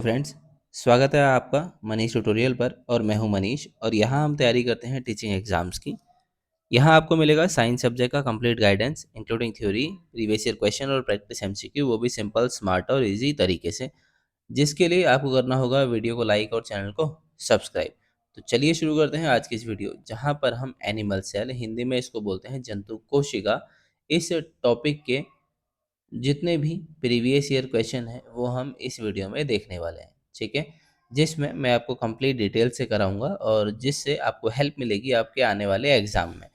Friends, स्वागत है आपका मनीष ट्यूटोरियल पर। और मैं हूं मनीष और यहाँ हम तैयारी करते हैं टीचिंग एग्जाम्स की। यहाँ आपको मिलेगा साइंस सब्जेक्ट का complete guidance including theory, previous year question और प्रैक्टिस एमसीक्यू, वो भी सिंपल, स्मार्ट और इजी तरीके से। जिसके लिए आपको करना होगा वीडियो को लाइक और चैनल को सब्सक्राइब। तो चलिए शुरू करते हैं आज की इस वीडियो, जहाँ पर हम एनिमल सेल, हिंदी में इसको बोलते हैं जंतु कोशिका, इस टॉपिक के जितने भी प्रीवियस ईयर क्वेश्चन हैं वो हम इस वीडियो में देखने वाले हैं। ठीक है, जिसमें मैं आपको कंप्लीट डिटेल से कराऊंगा और जिससे आपको हेल्प मिलेगी आपके आने वाले एग्जाम में।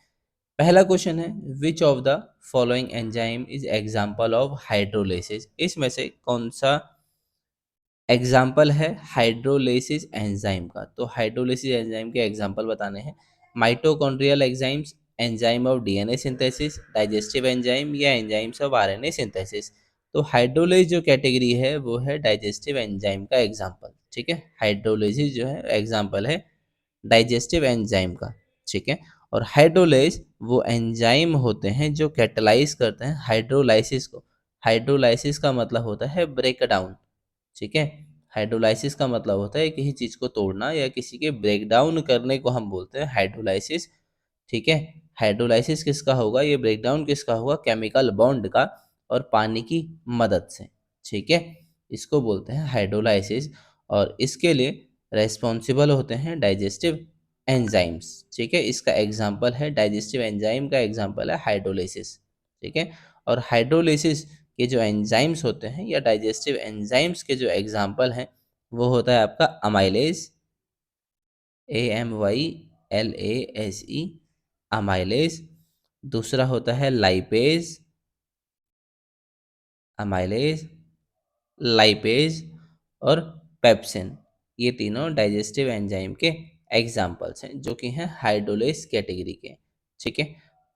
पहला क्वेश्चन है, which of the following enzyme is example of hydrolysis. इसमें से कौन सा एग्जाम्पल है हाइड्रोलिसिस एंजाइम का? तो हाइड्रोलिसिस एंजाइम के एग्जाम्पल बताने हैं। Mitochondrial enzymes, enzyme of DNA synthesis, digestive enzyme या एंजाइम्स ऑफ आरएनए सिंथेसिस। तो हाइड्रोलिस जो कैटेगरी है वो है डाइजेस्टिव एंजाइम का एग्जाम्पल। ठीक है, हाइड्रोलिसिस जो है एग्जाम्पल है डाइजेस्टिव एंजाइम का। ठीक है, और हाइड्रोलेज वो एंजाइम होते हैं जो कैटलाइज करते हैं हाइड्रोलाइसिस को। हाइड्रोलाइसिस का मतलब होता है ब्रेक डाउन। ठीक है, हाइड्रोलाइसिस का मतलब होता है किसी चीज को तोड़ना या किसी के ब्रेक डाउन करने को हम बोलते हैं हाइड्रोलाइसिस। ठीक है, हाइड्रोलाइसिस किसका होगा, ये ब्रेक डाउन किसका होगा, केमिकल बॉन्ड का और पानी की मदद से। ठीक है, इसको बोलते हैं हाइड्रोलाइसिस और इसके लिए रेस्पॉन्सिबल होते हैं डाइजेस्टिव एंजाइम्स। ठीक है, इसका एग्जाम्पल है डाइजेस्टिव एंजाइम का एग्जाम्पल है हाइड्रोलिसिस। ठीक है, और हाइड्रोलिसिस के जो एंजाइम्स होते हैं या डाइजेस्टिव एंजाइम्स के जो एग्जाम्पल हैं वो होता है आपका अमाइलेज, AMYLASE, अमाइलेज। दूसरा होता है लाइपेज, अमाइलेज, लाइपेज और पेप्सिन। ये तीनों डाइजेस्टिव एंजाइम के एग्जाम्पल्स हैं जो कि हैं हाइड्रोलेस कैटेगरी के। ठीक है,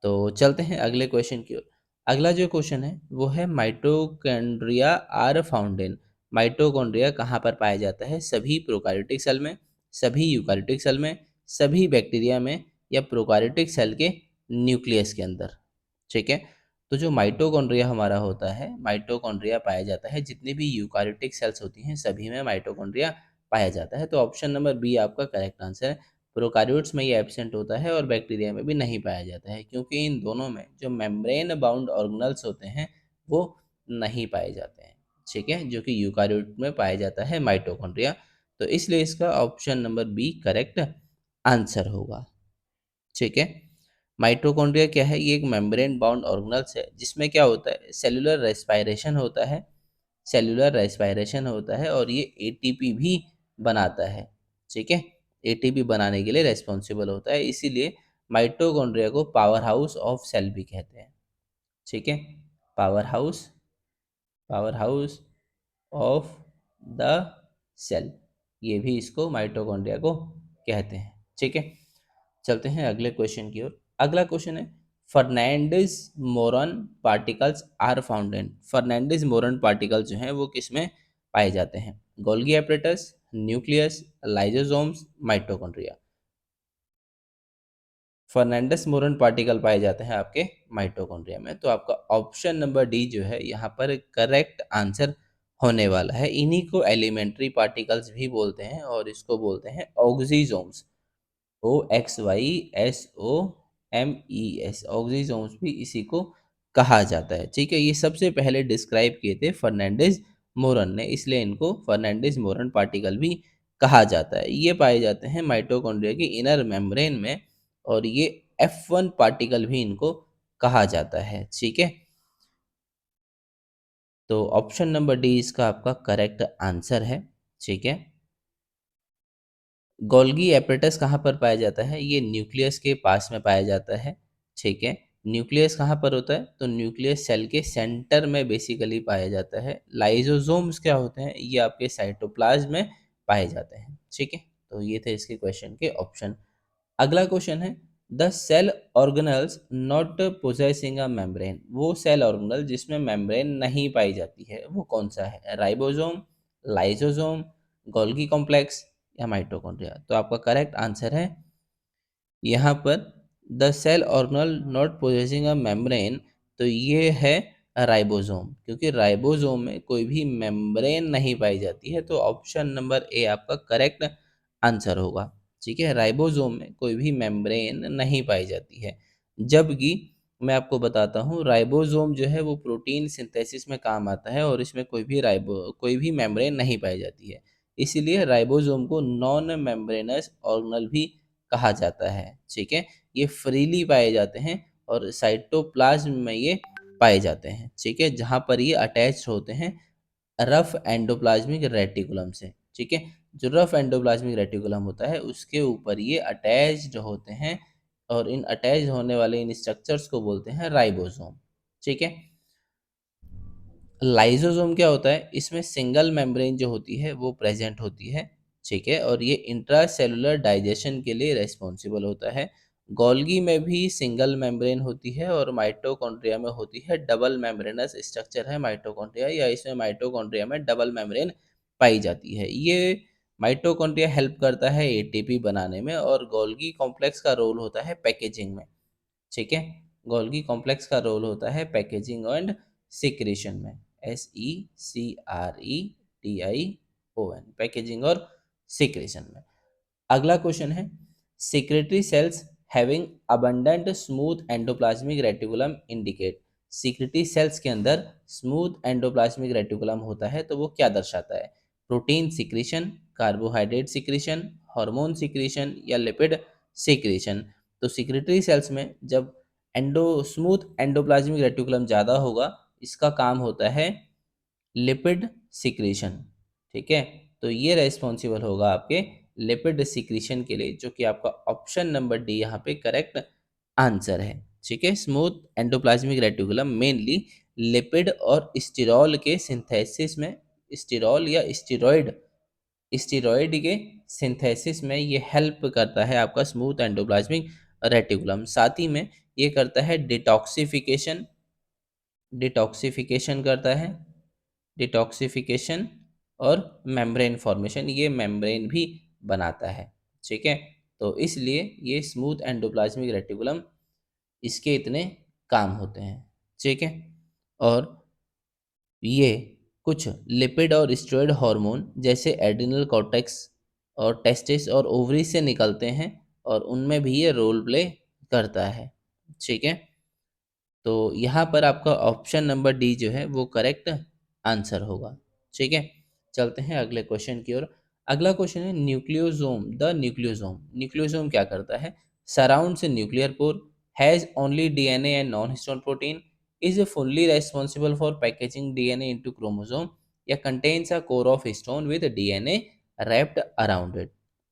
तो चलते हैं अगले क्वेश्चन की ओर। अगला जो क्वेश्चन है वो है mitochondria are found in. Mitochondria कहाँ पर पाया जाता है? सभी प्रोकार्योटिक सेल में, सभी यूकार्योटिक सेल में, सभी बैक्टीरिया में या प्रोकार्योटिक सेल के न्यूक्लियस के अंदर। ठीक है, तो जो माइटोकॉन्ड्रिया हमारा होता है, माइटोकॉन्ड्रिया पाया जाता है जितनी भी यूकारियोटिक सेल्स होती हैं सभी में माइटोकॉन्ड्रिया पाया जाता है। तो ऑप्शन नंबर बी आपका करेक्ट आंसर है। प्रोकार्योट्स में ये एब्सेंट होता है और बैक्टीरिया में भी नहीं पाया जाता है, क्योंकि इन दोनों में जो मेम्ब्रेन बाउंड ऑर्गेनल्स होते हैं वो नहीं पाए जाते हैं। ठीक है, जो कि यूकारियोट में पाया जाता है माइटोकॉन्ड्रिया। तो इसलिए इसका option number B correct answer होगा। ठीक है, माइटोकॉन्ड्रिया क्या है? ये एक मेम्ब्रेन बाउंड ऑर्गेनल्स है जिसमें क्या होता है, सेलुलर रेस्पायरेशन होता है। सेलुलर रेस्पायरेशन होता है और ये एटीपी भी बनाता है। ठीक है, एटीपी बनाने के लिए रेस्पॉन्सिबल होता है, इसीलिए माइटोकॉन्ड्रिया को पावर हाउस ऑफ सेल भी कहते हैं। ठीक है, power house, power house of the cell, ये भी इसको माइटोकॉन्ड्रिया को कहते हैं। ठीक है, चलते हैं अगले क्वेश्चन की ओर। अगला क्वेश्चन है, Fernandez Moran particles are found in. Fernandez Moran particles जो हैं वो किस में पाए जाते हैं? Golgi apparatus, nucleus, lysosomes, mitochondria. Fernandez Moran particle पाए जाते हैं आपके माइटोकॉन्ड्रिया में। तो आपका ऑप्शन नंबर डी जो है यहाँ पर करेक्ट आंसर होने वाला है। इन्हीं को एलिमेंट्री पार्टिकल्स भी बोलते हैं और इसको बोलते हैं ऑक्सीजोम्स। OXYSOMES, ऑक्सीजोम्स भी इसी को कहा जाता है। ठीक है, ये सबसे पहले डिस्क्राइब किए थे फर्नांडिस मोरन ने, इसलिए इनको फर्नांडिस मोरन पार्टिकल भी कहा जाता है। ये पाए जाते हैं माइटोकॉन्ड्रिया की इनर मेम्ब्रेन में और ये F1 पार्टिकल भी इनको कहा जाता है। ठीक है, तो ऑप्शन नंबर डी इसका आपका करेक्ट आंसर है। ठीक है, गोल्गी एपरेटस कहाँ पर पाया जाता है? ये न्यूक्लियस के पास में पाया जाता है। ठीक है, न्यूक्लियस कहाँ पर होता है? तो न्यूक्लियस सेल के सेंटर में बेसिकली पाया जाता है। लाइजोसोम्स क्या होते हैं? ये आपके साइटोप्लाज्म में पाए जाते हैं। ठीक है, तो ये थे इसके क्वेश्चन के ऑप्शन। अगला क्वेश्चन है, the cell organelles not possessing a membrane. वो सेल ऑर्गेनल जिसमें मेम्ब्रेन नहीं पाई जाती है वो कौन सा है? राइबोसोम, लाइसोसोम, गोल्गी कॉम्प्लेक्स या माइटोकॉन्ड्रिया। तो आपका करेक्ट आंसर है यहाँ पर the cell organelle not possessing a membrane. तो ये है राइबोसोम, क्योंकि राइबोसोम में कोई भी मेम्ब्रेन नहीं पाई जाती है, तो ऑप्शन नंबर ए आपका करेक्ट आंसर होगा। ठीक है, राइबोसोम में कोई भी मेम्ब्रेन नहीं पाई जाती है, जबकि मैं आपको बताता हूँ राइबोसोम जो है वो प्रोटीन सिंथेसिस में काम आता है और इसमें कोई भी मेम्ब्रेन नहीं पाई जाती है, इसीलिए राइबोसोम को नॉन मेम्ब्रेनस ऑर्गेनल भी कहा जाता है। ठीक है, ये फ्रीली पाए जाते हैं और साइटोप्लाज्म में ये पाए जाते हैं। ठीक है, जहाँ पर ये अटैच होते हैं रफ एंडोप्लाज्मिक रेटिकुलम से। ठीक है, जो रफ एंडोप्लाज्मिक रेटिकुलम होता है उसके ऊपर ये अटैच्ड होते हैं और इन अटैच होने वाले इन स्ट्रक्चर्स को बोलते हैं राइबोसोम। ठीक है, लाइसोसोम क्या होता है, इसमें सिंगल मेम्ब्रेन जो होती है वो प्रेजेंट होती है। ठीक है, और ये इंट्रासेलुलर डाइजेशन के लिए रेस्पॉन्सिबल होता है। गोल्गी में भी सिंगल मेम्ब्रेन होती है और माइटोकॉन्ड्रिया में होती है डबल मेम्ब्रेनस स्ट्रक्चर है माइटोकॉन्ड्रिया, या इसमें माइटोकॉन्ड्रिया में डबल मेम्ब्रेन पाई जाती है। ये माइटोकॉन्ड्रिया हेल्प करता है एटीपी बनाने में और गोल्गी कॉम्प्लेक्स का रोल होता है पैकेजिंग में। ठीक है, गोल्गी कॉम्प्लेक्स का रोल होता है पैकेजिंग एंड सिक्रेशन में, SECRETION, पैकेजिंग और सिक्रेशन में। अगला क्वेश्चन है, secretory cells having abundant smooth endoplasmic reticulum indicate. Secretory cells के अंदर स्मूथ एंडोप्लाज्मिक रेटिकुलम होता है तो वो क्या दर्शाता है, protein secretion, carbohydrate secretion, hormone secretion या लिपिड सिक्रेशन। तो सिक्रेटरी सेल्स में जब स्मूथ एंडोप्लाज्मिक रेटिकुलम ज़्यादा होगा, इसका काम होता है लिपिड सिक्रीशन। ठीक है, तो ये रेस्पॉन्सिबल होगा आपके लिपिड सिक्रीशन के लिए, जो कि आपका ऑप्शन नंबर डी यहाँ पे करेक्ट आंसर है। ठीक है, smooth endoplasmic reticulum mainly lipid और स्टेरॉल के सिंथेसिस में, स्टेरॉल या स्टेरॉइड के सिंथेसिस में ये हेल्प करता है आपका स्मूथ एंडोप्लाज्मिक रेटिकुलम। साथ ही में ये करता है डिटॉक्सिफिकेशन, डिटॉक्सिफिकेशन करता है, डिटॉक्सिफिकेशन और मेम्ब्रेन फॉर्मेशन, ये मेम्ब्रेन भी बनाता है। ठीक है, तो इसलिए ये स्मूथ एंडोप्लाज्मिक रेटिकुलम इसके इतने काम होते हैं। ठीक है, और ये कुछ लिपिड और स्टेरॉइड हार्मोन जैसे एड्रिनल कॉर्टेक्स और टेस्टिस और ओवरी से निकलते हैं और उनमें भी ये रोल प्ले करता है। ठीक है, तो यहाँ पर आपका ऑप्शन नंबर डी जो है वो करेक्ट आंसर होगा। ठीक है, चलते हैं अगले क्वेश्चन की ओर। अगला क्वेश्चन है न्यूक्लियोसोम, द न्यूक्लियोसोम। न्यूक्लियोसोम क्या करता है, surrounds nuclear pore, has only DNA and non histone protein, is fully responsible for packaging DNA into chromosome, या contains a core of histone with DNA wrapped around it.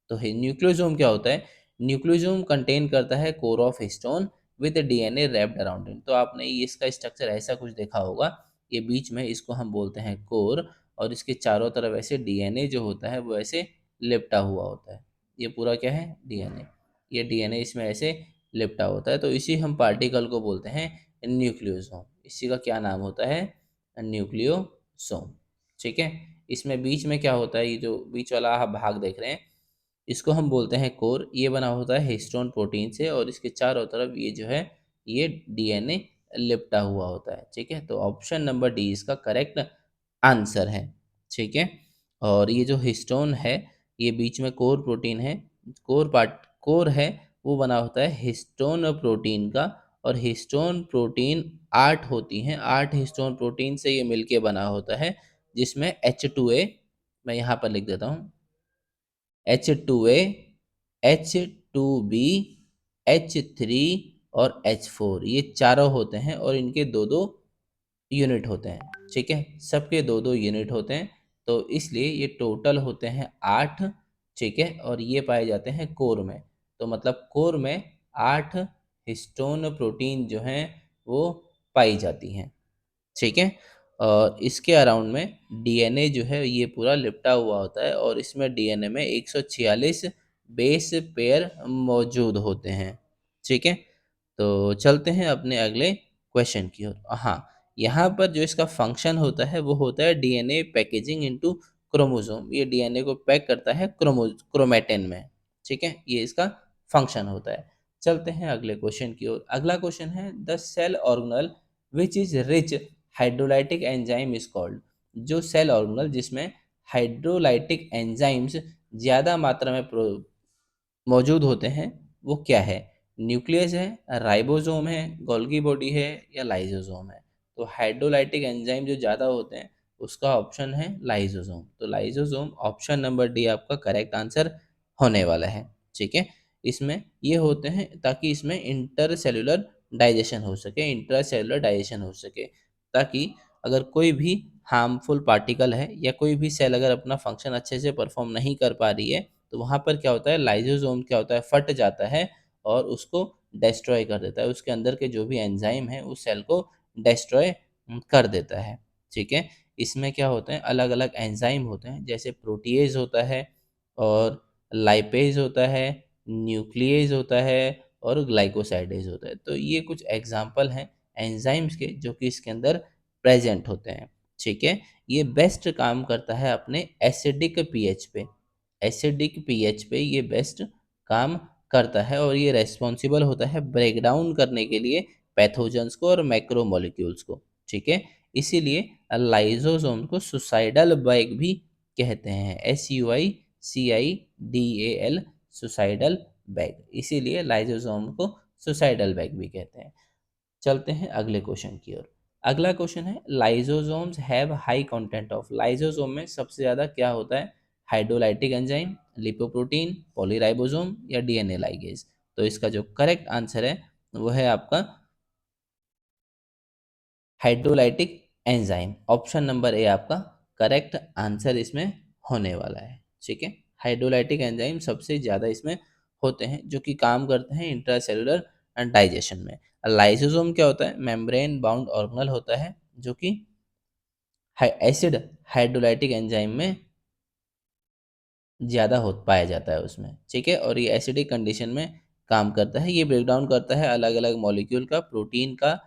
तो nucleosome क्या होता है, nucleosome contain करता है core of histone with DNA wrapped around it. तो आपने ये इसका स्ट्रक्चर ऐसा कुछ देखा होगा, ये बीच में इसको हम बोलते हैं कोर और इसके चारों तरफ ऐसे डीएनए जो होता है वो ऐसे लिपटा हुआ होता है। ये पूरा क्या है, डीएनए, ये डीएनए इसमें ऐसे लिपटा होता है, तो इसी हम पार्टिकल को बोलते हैं न्यूक्लियोसोम। इसी का क्या नाम होता है, न्यूक्लियोसोम। ठीक है, इसमें बीच में क्या होता है, ये जो बीच वाला आप भाग देख रहे हैं इसको हम बोलते हैं कोर। ये बना होता है हिस्टोन प्रोटीन से और इसके चारों तरफ ये जो है ये डीएनए लिपटा हुआ होता है। ठीक है, तो ऑप्शन नंबर डी इसका करेक्ट आंसर है। ठीक है, और ये जो हिस्टोन है ये बीच में कोर प्रोटीन है, कोर है वो बना होता है हिस्टोन प्रोटीन का, और हिस्टोन प्रोटीन 8 होती हैं, 8 हिस्टोन प्रोटीन से ये मिलके बना होता है, जिसमें H2A, मैं यहाँ पर लिख देता हूँ, H2A, H2B, H3 और H4, ये चारों होते हैं और इनके दो दो यूनिट होते हैं। ठीक है, सबके दो दो यूनिट होते हैं, तो इसलिए ये टोटल होते हैं 8। ठीक है, और ये पाए जाते हैं कोर में, तो मतलब कोर में 8 हिस्टोन प्रोटीन जो हैं वो पाई जाती हैं। ठीक है, और इसके अराउंड में डीएनए जो है ये पूरा लिपटा हुआ होता है और इसमें डीएनए में 146 बेस पेयर मौजूद होते हैं। ठीक है, तो चलते हैं अपने अगले क्वेश्चन की ओर। हाँ, यहाँ पर जो इसका फंक्शन होता है वो होता है डीएनए पैकेजिंग इनटू क्रोमोसोम। ये डीएनए को पैक करता है क्रोमेटिन में। ठीक है, ये इसका फंक्शन होता है। चलते हैं अगले क्वेश्चन की ओर। अगला क्वेश्चन है the cell organelle which is rich hydrolytic enzyme is called. जो सेल ऑर्गेनल जिसमें हाइड्रोलाइटिक एंजाइम्स ज़्यादा मात्रा में मौजूद होते हैं वो क्या है? न्यूक्लियस है, राइबोसोम है, गोल्गी बॉडी है या लाइसोसोम है? तो हाइड्रोलाइटिक एंजाइम जो ज़्यादा होते हैं उसका ऑप्शन है लाइसोसोम। तो लाइसोसोम ऑप्शन नंबर डी आपका करेक्ट आंसर होने वाला है। ठीक है, इसमें ये होते हैं ताकि इसमें इंटर सेलुलर डाइजेशन हो सके, इंट्रा सेलुलर डाइजेशन हो सके, ताकि अगर कोई भी हार्मफुल पार्टिकल है या कोई भी सेल अगर अपना फंक्शन अच्छे से परफॉर्म नहीं कर पा रही है तो वहाँ पर क्या होता है, लाइसोसोम क्या होता है, फट जाता है और उसको डिस्ट्रॉय कर देता है। उसके अंदर के जो भी एंजाइम है उस सेल को डिस्ट्रॉय कर देता है। ठीक है, इसमें क्या होते हैं, अलग अलग एंजाइम होते हैं, जैसे प्रोटीएज होता है और लाइपेज होता है, न्यूक्लियेज होता है और ग्लाइकोसाइडेज होता है। तो ये कुछ एग्जाम्पल हैं एंजाइम्स के जो कि इसके अंदर प्रेजेंट होते हैं। ठीक है, ये बेस्ट काम करता है अपने एसिडिक पीएच पे। एसिडिक पीएच पे ये बेस्ट काम करता है और ये रेस्पॉन्सिबल होता है ब्रेक डाउन करने के लिए पैथोजेंस को और मैक्रोमोलिक्यूल्स को। ठीक है, इसीलिए लाइसोसोम को सुसाइडल बैग भी कहते हैं, SUICIDAL, सुसाइडल बैग, इसीलिए लाइसोसोम को सुसाइडल बैग भी कहते हैं। चलते हैं अगले क्वेश्चन की ओर। अगला क्वेश्चन है lysosomes have high content of. Lysosome में सबसे ज़्यादा क्या होता है? हाइड्रोलाइटिक एंजाइम, लिपोप्रोटीन, पॉलीराइबोसोम या डीएनए लाइगेज? तो इसका जो करेक्ट आंसर है वो है आपका hydrolytic enzyme. Option number A आपका करेक्ट आंसर इसमें होने वाला है। ठीक है, हाइड्रोलाइटिक एंजाइम सबसे ज़्यादा इसमें होते हैं जो कि काम करते हैं इंट्रासेलुलर डाइजेशन में। लाइसोसोम क्या होता है? मेम्ब्रेन बाउंड ऑर्गेनल होता है जो कि एसिड हाइड्रोलाइटिक एंजाइम में ज़्यादा हो पाया जाता है उसमें। ठीक है, और ये एसिडिक कंडीशन में काम करता है। ये ब्रेक डाउन करता है अलग अलग मॉलिक्यूल का, प्रोटीन का,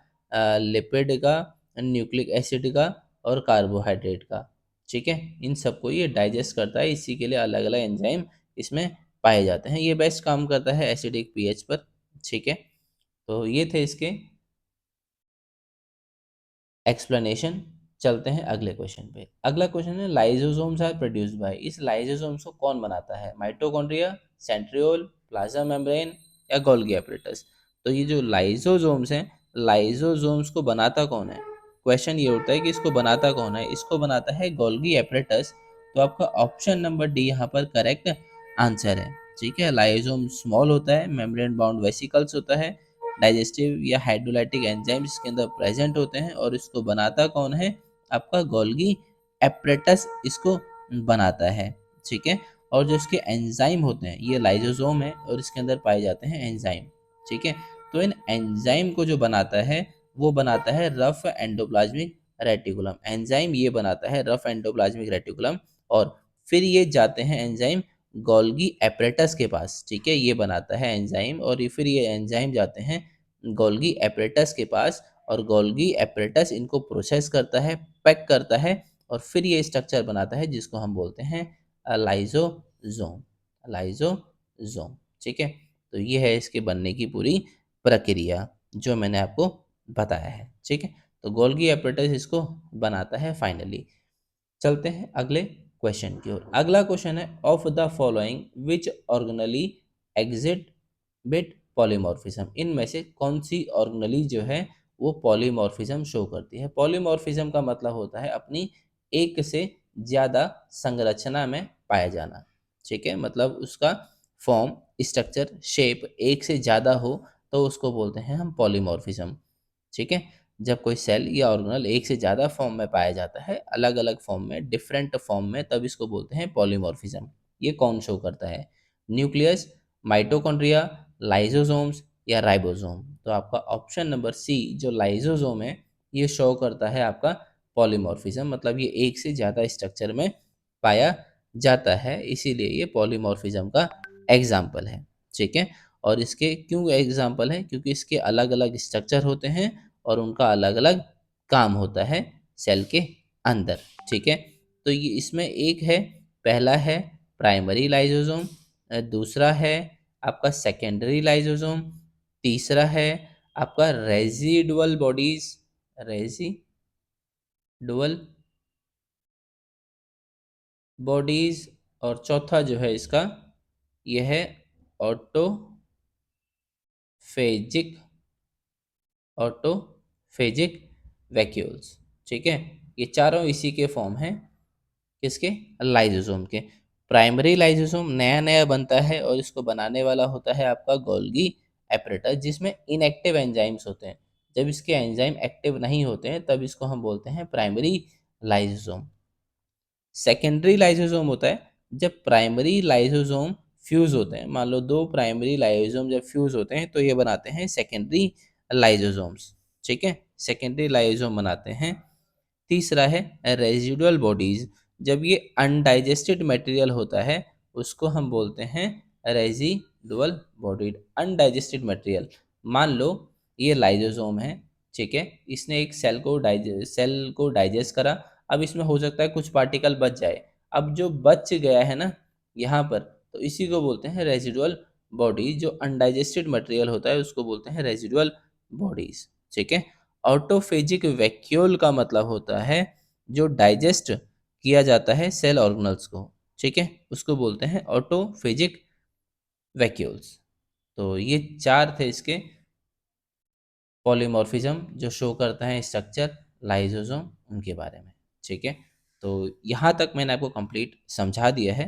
लिपिड का, न्यूक्लिक एसिड का और कार्बोहाइड्रेट का। ठीक है, इन सबको ये डाइजेस्ट करता है, इसी के लिए अलग अलग एंजाइम इसमें पाए जाते हैं। ये बेस्ट काम करता है एसिडिक पीएच पर। ठीक है, तो ये थे इसके एक्सप्लेनेशन। चलते हैं अगले क्वेश्चन पे। अगला क्वेश्चन है लाइसोसोम्स आर प्रोड्यूस्ड बाय। इस लाइसोसोम्स को कौन बनाता है? माइटोकॉन्ड्रिया, सेंट्रियोल, प्लाज्मा मेम्ब्रेन या गोल्गी एपरेटस? तो ये जो लाइसोसोम्स हैं, लाइसोसोम्स को बनाता कौन है? क्वेश्चन ये होता है कि इसको बनाता कौन है? इसको बनाता है गोल्गी एपरेटस। तो आपका ऑप्शन नंबर डी यहाँ पर करेक्ट आंसर है। ठीक है, लाइसोसोम स्मॉल होता है, मेम्ब्रेन बाउंड वेसिकल्स होता है, डाइजेस्टिव या हाइड्रोलाइटिक एंजाइम्स इसके अंदर प्रेजेंट होते हैं और इसको बनाता कौन है? आपका गोल्गी एपरेटस इसको बनाता है। ठीक है, और जो इसके एंजाइम होते हैं ये लाइसोसोम है और इसके अंदर पाए जाते हैं एंजाइम। ठीक है, तो इन एंजाइम को जो बनाता है वो बनाता है रफ एंडोप्लाज्मिक रेटिकुलम। एंजाइम ये बनाता है रफ एंडोप्लाज्मिक रेटिकुलम और फिर ये जाते हैं एंजाइम गोल्गी एपरेटस के पास। ठीक है, ये बनाता है एंजाइम और फिर ये एंजाइम जाते हैं गोल्गी एपरेटस के पास और गोल्गी एपरेटस इनको प्रोसेस करता है, पैक करता है और फिर ये स्ट्रक्चर बनाता है जिसको हम बोलते हैं लाइजोसोम। लाइजोसोम। ठीक है, तो ये है इसके बनने की पूरी प्रक्रिया जो मैंने आपको बताया है। ठीक है, तो गोल्गी एपरेटस इसको बनाता है फाइनली। चलते हैं अगले क्वेश्चन की ओर। अगला क्वेश्चन है of the following which organelle exhibit polymorphism. इनमें से कौन सी ऑर्गेनली जो है वो पॉलीमॉर्फिज्म शो करती है? पॉलीमॉर्फिज्म का मतलब होता है अपनी एक से ज़्यादा संरचना में पाया जाना। ठीक है, मतलब उसका फॉर्म, स्ट्रक्चर, शेप एक से ज़्यादा हो तो उसको बोलते हैं हम पॉलीमॉर्फिज्म। ठीक है, जब कोई सेल या ऑर्गेनल एक से ज़्यादा फॉर्म में पाया जाता है, अलग अलग फॉर्म में, डिफरेंट फॉर्म में, तब इसको बोलते हैं पॉलीमॉर्फिज्म। ये कौन शो करता है? न्यूक्लियस, माइटोकॉन्ड्रिया, लाइसोसोम्स या राइबोसोम? तो आपका ऑप्शन नंबर सी जो लाइसोसोम है ये शो करता है आपका पॉलीमॉर्फिज्म, मतलब ये एक से ज़्यादा स्ट्रक्चर में पाया जाता है, इसीलिए ये पॉलीमॉर्फिज्म का एग्जाम्पल है। ठीक है, और इसके क्यों एग्जाम्पल है? क्योंकि इसके अलग अलग स्ट्रक्चर होते हैं और उनका अलग अलग काम होता है सेल के अंदर। ठीक है, तो ये इसमें एक है, पहला है प्राइमरी लाइसोसोम, दूसरा है आपका सेकेंडरी लाइसोसोम, तीसरा है आपका residual bodies, residual dual bodies, और चौथा जो है इसका यह है ऑटोफेजिक, ऑटोफेजिक वैक्यूल्स। ठीक है, ये चारों इसी के फॉर्म हैं, किसके? लाइजोसोम के। प्राइमरी लाइजोसोम नया नया बनता है और इसको बनाने वाला होता है आपका गोल्गी एपरेटस, जिसमें इनएक्टिव एंजाइम्स होते हैं। जब इसके एंजाइम एक्टिव नहीं होते हैं तब इसको हम बोलते हैं प्राइमरी लाइजोसोम। सेकेंडरी लाइसोसोम होता है जब प्राइमरी लाइसोसोम फ्यूज होते हैं। मान लो दो प्राइमरी लाइसोसोम जब फ्यूज होते हैं तो ये बनाते हैं सेकेंडरी लाइसोसोम्स। ठीक है, सेकेंडरी लाइसोसोम बनाते हैं। तीसरा है रेजिडुअल बॉडीज, जब ये अनडाइजेस्टेड मटेरियल होता है उसको हम बोलते हैं रेजिडुअल बॉडीड अनडाइजेस्टेड मटेरियल। मान लो ये लाइसोसोम है, ठीक है, इसने एक सेल को डाइजेस्ट करा। अब इसमें हो सकता है कुछ पार्टिकल बच जाए। अब जो बच गया है ना यहाँ पर, तो इसी को बोलते हैं रेजिडुअल बॉडीज। जो अनडाइजेस्टेड मटेरियल होता है उसको बोलते हैं रेजिडुअल बॉडीज। ठीक है, ऑटोफेजिक वैक्यूल का मतलब होता है जो डाइजेस्ट किया जाता है सेल ऑर्गेनल्स को। ठीक है, उसको बोलते हैं ऑटोफेजिक वैक्यूल्स। तो ये चार थे इसके पॉलीमॉर्फिज्म जो शो करता है स्ट्रक्चर लाइसोसोम उनके बारे में। ठीक है, तो यहाँ तक मैंने आपको कंप्लीट समझा दिया है।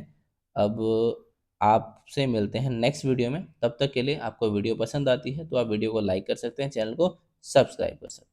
अब आपसे मिलते हैं नेक्स्ट वीडियो में। तब तक के लिए आपको वीडियो पसंद आती है तो आप वीडियो को लाइक कर सकते हैं, चैनल को सब्सक्राइब कर सकते हैं।